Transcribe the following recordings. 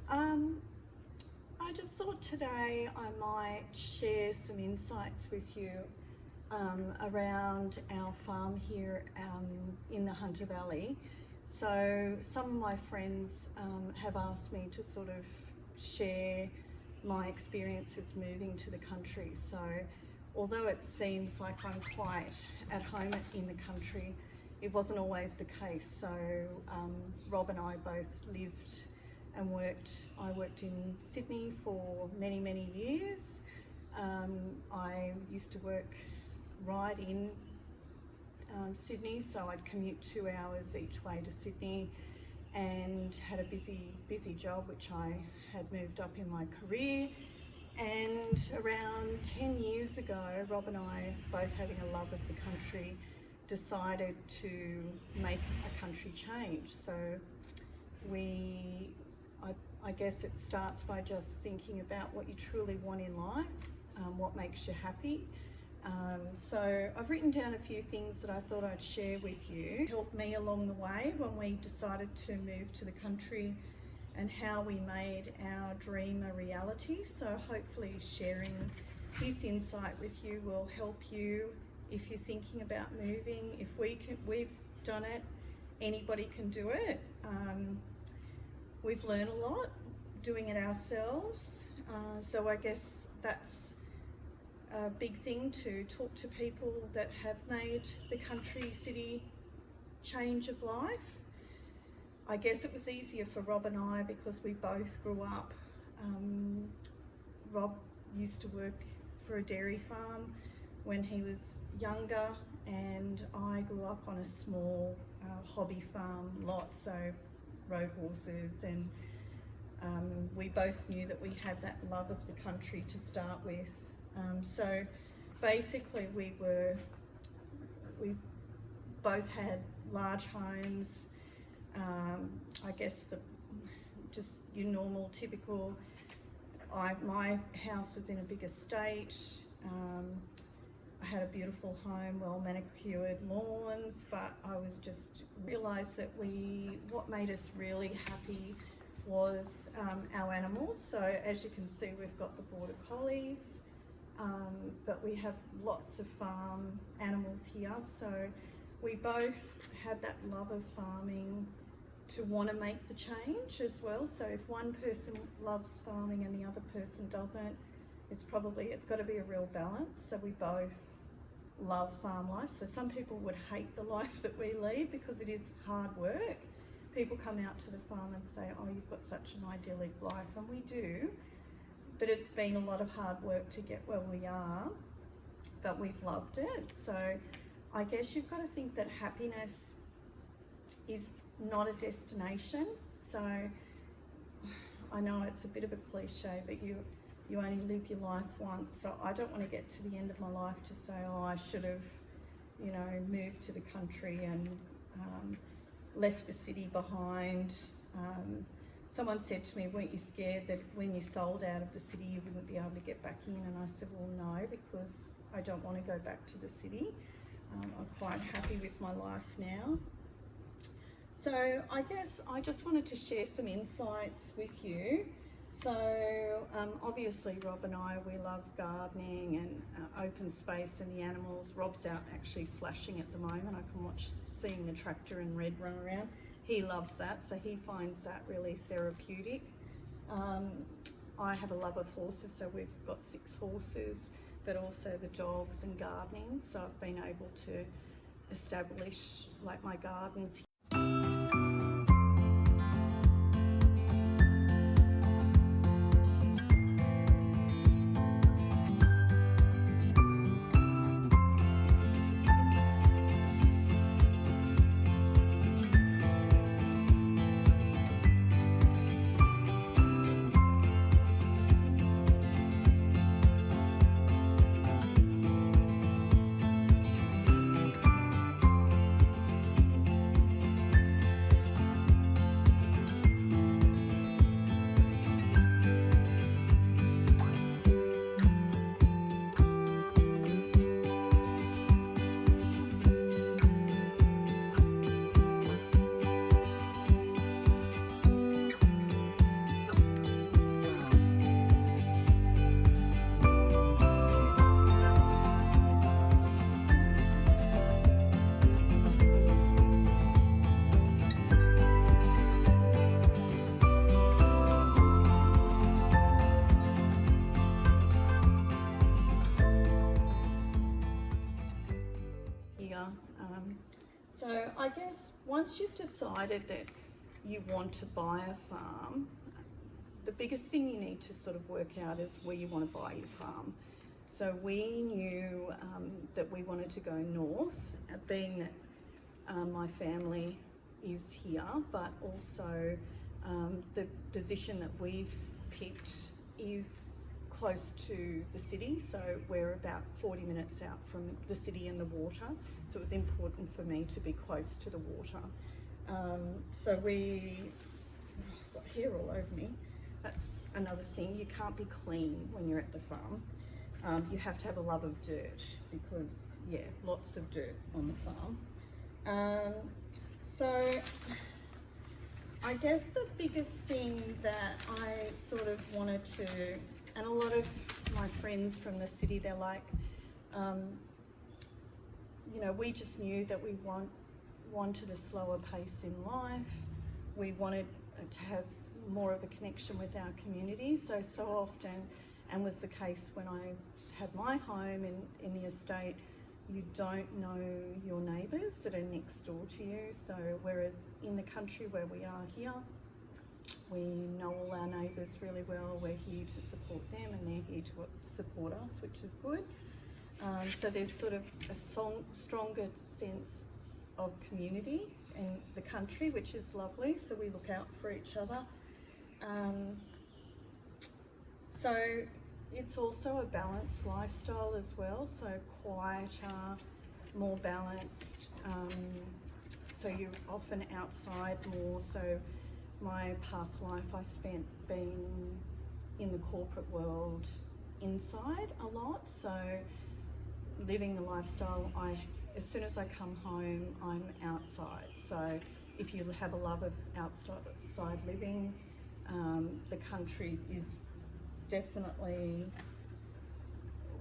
Um, I just thought today I might share some insights with you around our farm here in the Hunter Valley. So some of my friends have asked me to sort of share my experiences moving to the country. So although it seems like I'm quite at home in the country, it wasn't always the case. So Rob and I both lived and I worked in Sydney for many, many years. I used to work right in Sydney, so I'd commute 2 hours each way to Sydney, and had a busy job which I had moved up in my career. And around 10 years ago, Rob and I, both having a love of the country, decided to make a country change. So I guess it starts by just thinking about what you truly want in life, what makes you happy. So I've written down a few things that I thought I'd share with you. Helped me along the way when we decided to move to the country, and how we made our dream a reality. So hopefully sharing this insight with you will help you if you're thinking about moving. If we've done it, anybody can do it. We've learned a lot doing it ourselves. So I guess that's a big thing, to talk to people that have made the country city change of life. I guess it was easier for Rob and I because we both grew up. Rob used to work for a dairy farm when he was younger, and I grew up on a small hobby farm lot, so rode horses, and we both knew that we had that love of the country to start with. So basically we both had large homes. I guess just your normal, typical. My house was in a big estate. I had a beautiful home, well manicured lawns, but I was just realised that what made us really happy was our animals. So as you can see, we've got the border collies, but we have lots of farm animals here. So we both had that love of farming to want to make the change as well. So if one person loves farming and the other person doesn't, it's got to be a real balance. So we both love farm life. So some people would hate the life that we lead because it is hard work. People come out to the farm and say, oh, you've got such an idyllic life, and we do, but it's been a lot of hard work to get where we are, but we've loved it. So I guess you've got to think that happiness is not a destination. So I know it's a bit of a cliche, but you only live your life once. So I don't want to get to the end of my life to say, oh, I should have, moved to the country and left the city behind. Someone said to me, weren't you scared that when you sold out of the city you wouldn't be able to get back in? And I said, well, no, because I don't want to go back to the city. I'm quite happy with my life now. So I guess I just wanted to share some insights with you. So obviously Rob and I, we love gardening and open space and the animals. Rob's out actually slashing at the moment. I can watch seeing the tractor and Red run around. He loves that, so he finds that really therapeutic. I have a love of horses, so we've got 6 horses, but also the dogs and gardening. So I've been able to establish like my gardens. once you've decided that you want to buy a farm, the biggest thing you need to sort of work out is where you want to buy your farm. So we knew that we wanted to go north, being that my family is here, but also the position that we've picked is close to the city, so we're about 40 minutes out from the city and the water, so it was important for me to be close to the water. So I've got hair all over me. That's another thing, you can't be clean when you're at the farm. You have to have a love of dirt because, yeah, lots of dirt on the farm. So I guess the biggest thing that I sort of wanted to, and a lot of my friends from the city, they're like, you know, we just knew that we wanted a slower pace in life. We wanted to have more of a connection with our community. So often, and was the case when I had my home in the estate, you don't know your neighbours that are next door to you. So whereas in the country where we are here, we know all our neighbours really well. We're here to support them and they're here to support us, which is good. So there's sort of a stronger sense of community in the country, which is lovely. So we look out for each other. So it's also a balanced lifestyle as well, so quieter, more balanced, so you're often outside more. So my past life I spent being in the corporate world inside a lot, so living the lifestyle, as soon as I come home I'm outside. So if you have a love of outside living, the country is definitely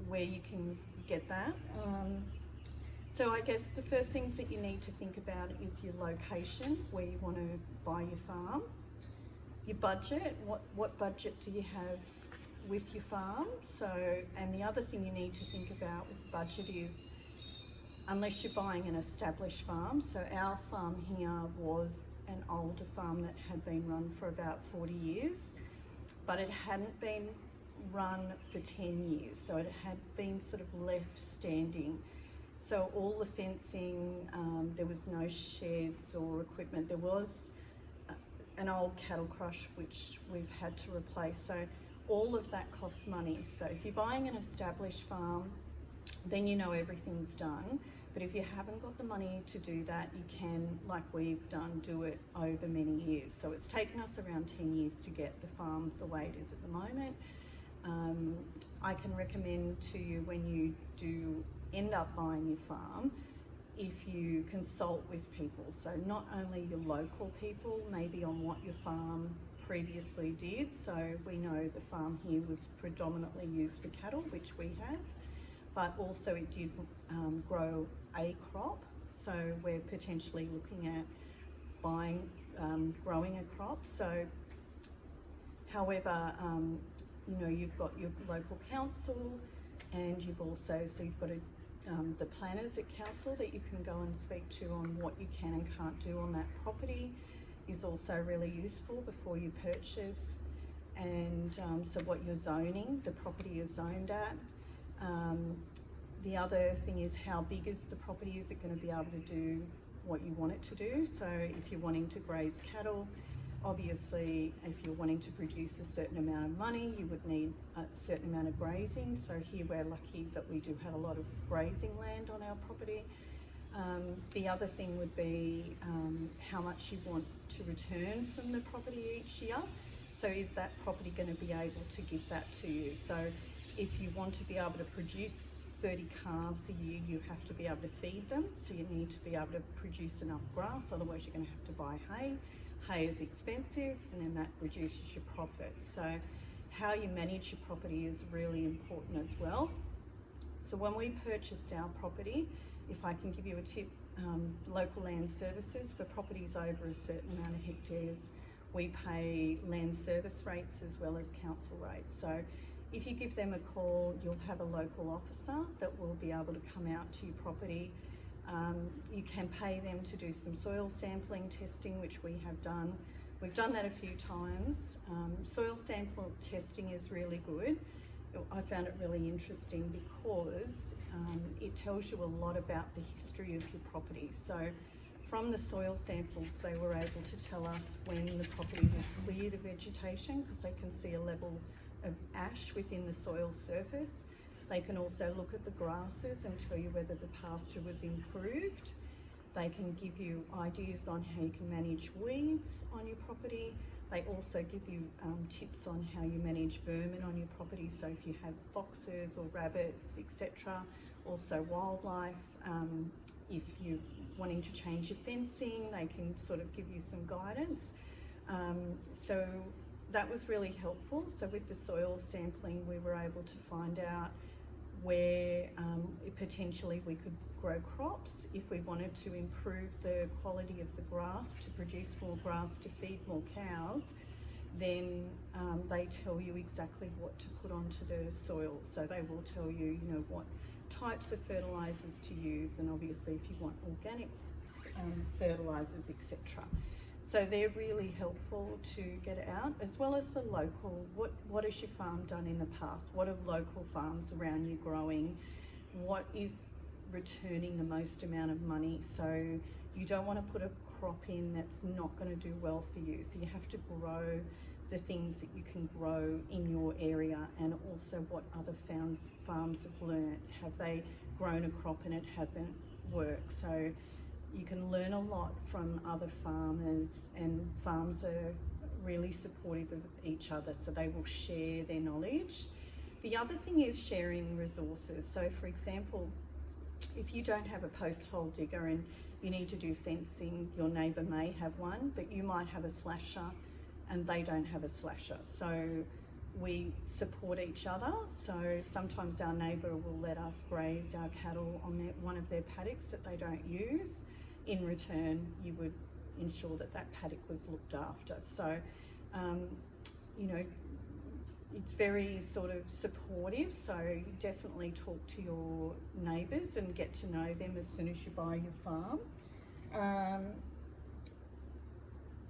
where you can get that. So I guess the first things that you need to think about is your location, where you want to buy your farm, your budget, what budget do you have with your farm. So, and the other thing you need to think about with budget is, unless you're buying an established farm, so our farm here was an older farm that had been run for about 40 years, but it hadn't been run for 10 years, so it had been sort of left standing. So all the fencing, there was no sheds or equipment. There was an old cattle crush which we've had to replace, so all of that costs money. So if you're buying an established farm, then you know everything's done. But if you haven't got the money to do that, you can, like we've done, do it over many years. So it's taken us around 10 years to get the farm the way it is at the moment. I can recommend to you, when you do end up buying your farm, if you consult with people, so not only your local people, maybe on what your farm previously did. So we know the farm here was predominantly used for cattle, which we have, but also it did grow a crop. So we're potentially looking at buying, growing a crop. So, however, you know, you've got your local council, and you've also, so you've got the planners at council that you can go and speak to on what you can and can't do on that property is also really useful before you purchase. And so what you're zoning, the property is zoned at. The other thing is, how big is the property? Is it going to be able to do what you want it to do? So if you're wanting to graze cattle, obviously if you're wanting to produce a certain amount of money, you would need a certain amount of grazing. So here we're lucky that we do have a lot of grazing land on our property. The other thing would be how much you want to return from the property each year. So is that property going to be able to give that to you? So if you want to be able to produce 30 calves a year, you have to be able to feed them. So you need to be able to produce enough grass, otherwise you're going to have to buy hay. Hay is expensive, and then that reduces your profit. So how you manage your property is really important as well. So when we purchased our property, if I can give you a tip, local land services, for properties over a certain amount of hectares, we pay land service rates as well as council rates. So if you give them a call, you'll have a local officer that will be able to come out to your property You can pay them to do some soil sampling testing, which we have done. We've done that a few times. Soil sample testing is really good. I found it really interesting because it tells you a lot about the history of your property. So from the soil samples, they were able to tell us when the property was cleared of vegetation, because they can see a level of ash within the soil surface. They can also look at the grasses and tell you whether the pasture was improved. They can give you ideas on how you can manage weeds on your property. They also give you tips on how you manage vermin on your property. So if you have foxes or rabbits, etc. Also wildlife. If you're wanting to change your fencing, they can sort of give you some guidance. So that was really helpful. So with the soil sampling, we were able to find out where potentially we could grow crops. If we wanted to improve the quality of the grass to produce more grass to feed more cows, then they tell you exactly what to put onto the soil. So they will tell you, what types of fertilisers to use, and obviously if you want organic fertilisers, etc. So they're really helpful to get out, as well as the local. What has your farm done in the past? What are local farms around you growing? What is returning the most amount of money? So you don't want to put a crop in that's not going to do well for you. So you have to grow the things that you can grow in your area, and also what other farms have learnt. Have they grown a crop and it hasn't worked? So you can learn a lot from other farmers, and farms are really supportive of each other, so they will share their knowledge. The other thing is sharing resources. So for example, if you don't have a post hole digger and you need to do fencing, your neighbour may have one, but you might have a slasher and they don't have a slasher. So we support each other. So sometimes our neighbour will let us graze our cattle on one of their paddocks that they don't use. In return, you would ensure that that paddock was looked after. So, it's very sort of supportive. So you definitely talk to your neighbours and get to know them as soon as you buy your farm.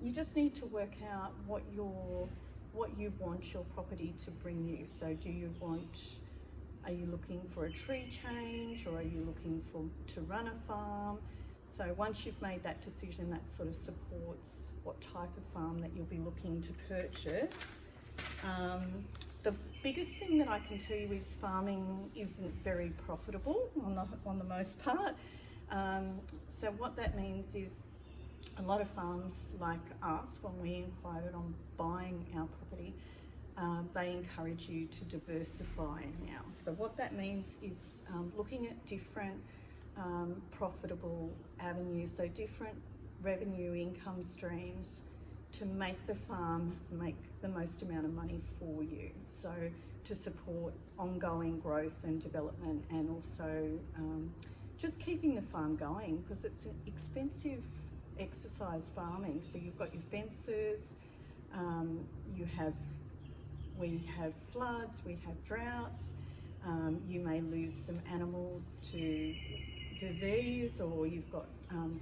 You just need to work out what you want your property to bring you. So are you looking for a tree change, or are you looking to run a farm? So once you've made that decision, that sort of supports what type of farm that you'll be looking to purchase. The biggest thing that I can tell you is farming isn't very profitable on the most part. So what that means is a lot of farms like us, when we inquired on buying our property, they encourage you to diversify now. So what that means is looking at different profitable avenues, so different revenue income streams to make the farm make the most amount of money for you. So to support ongoing growth and development, and also just keeping the farm going, because it's an expensive exercise, farming. So you've got your fences, we have floods, we have droughts, you may lose some animals to disease, or you've got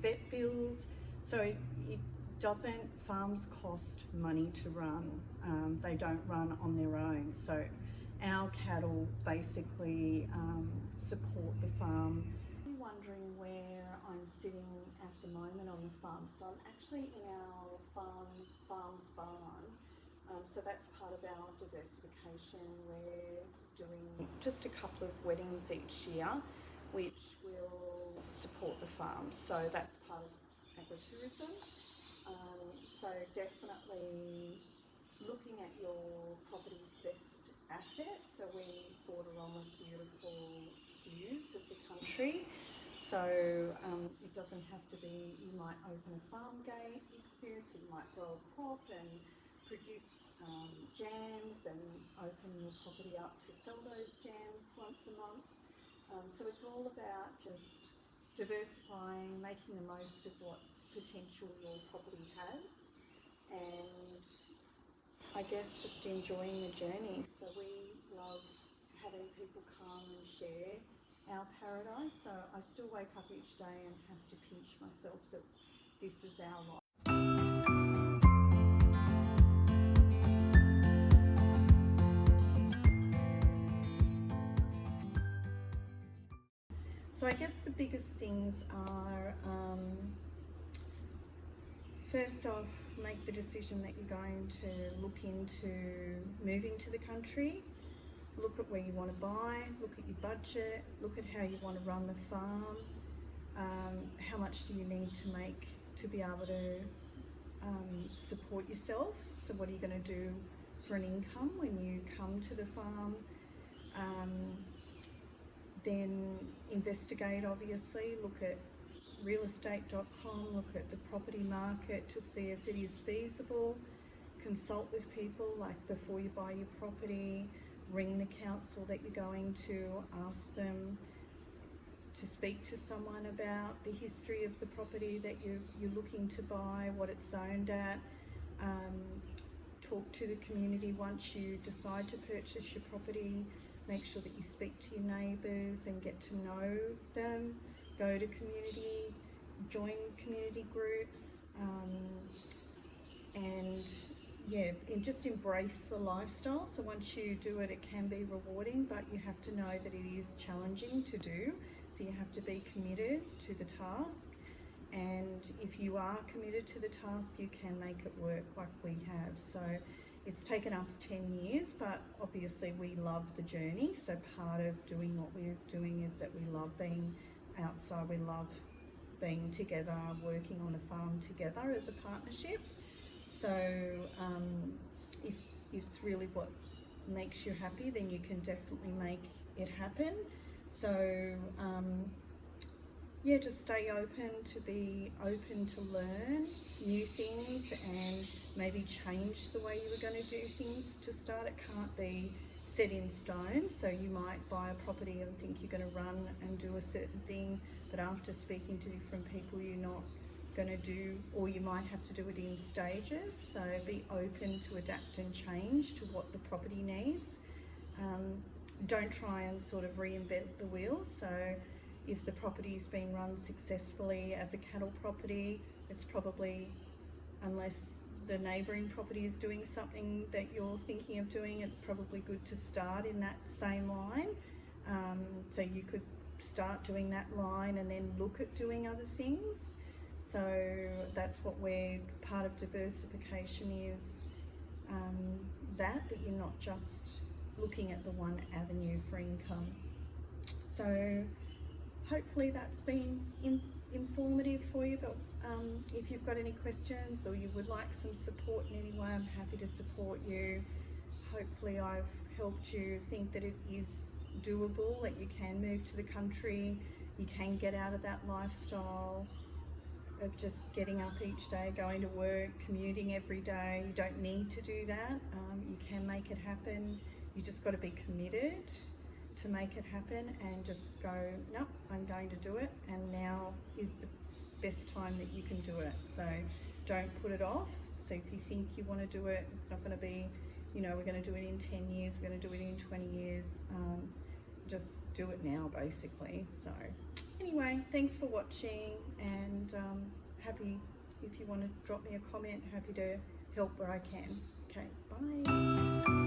vet bills. So farms cost money to run. They don't run on their own. So our cattle basically support the farm. I'm wondering where I'm sitting at the moment on the farm. So I'm actually in our farm's barn. So that's part of our diversification. We're doing just a couple of weddings each year, which will support the farm. So that's part of agritourism. So definitely looking at your property's best assets. So we border on with beautiful views of the country. So it doesn't have to be, you might open a farm gate experience, you might grow a crop and produce jams and open your property up to sell those jams once a month. So it's all about just diversifying, making the most of what potential your property has, and I guess just enjoying the journey. So we love having people come and share our paradise. So I still wake up each day and have to pinch myself that this is our life. So I guess the biggest things are, first off, make the decision that you're going to look into moving to the country. Look at where you want to buy, look at your budget, look at how you want to run the farm, how much do you need to make to be able to support yourself. So what are you going to do for an income when you come to the farm? Then investigate, obviously, look at realestate.com, look at the property market to see if it is feasible. Consult with people, like before you buy your property, ring the council that you're going to, ask them to speak to someone about the history of the property that you're looking to buy, what it's zoned at. Talk to the community once you decide to purchase your property. Make sure that you speak to your neighbours and get to know them. Go to community, join community groups, and just embrace the lifestyle. So once you do it, it can be rewarding, but you have to know that it is challenging to do. So you have to be committed to the task. And if you are committed to the task, you can make it work like we have. So it's taken us 10 years, but obviously we love the journey. So part of doing what we're doing is that we love being outside. We love being together, working on a farm together as a partnership. So if it's really what makes you happy, then you can definitely make it happen. So just stay open, to be open to learn new things and maybe change the way you were going to do things to start. It can't be set in stone. So you might buy a property and think you're going to run and do a certain thing, but after speaking to different people, you're not going to do, or you might have to do it in stages. So be open to adapt and change to what the property needs. Don't try and sort of reinvent the wheel. So if the property's been run successfully as a cattle property, it's probably, unless the neighbouring property is doing something that you're thinking of doing, it's probably good to start in that same line. So you could start doing that line and then look at doing other things. So that's what part of diversification is, that you're not just looking at the one avenue for income. So hopefully that's been informative for you, but if you've got any questions or you would like some support in any way, I'm happy to support you. Hopefully I've helped you think that it is doable, that you can move to the country, you can get out of that lifestyle of just getting up each day, going to work, commuting every day. You don't need to do that. You can make it happen. You just got to be committed to make it happen and just go, no, I'm going to do it, and now is the best time that you can do it. So don't put it off. So if you think you want to do it, it's not going to be, we're going to do it in 10 years, we're going to do it in 20 years. Just do it now, basically. So anyway, thanks for watching, and happy, if you want to drop me a comment, happy to help where I can. Okay, bye.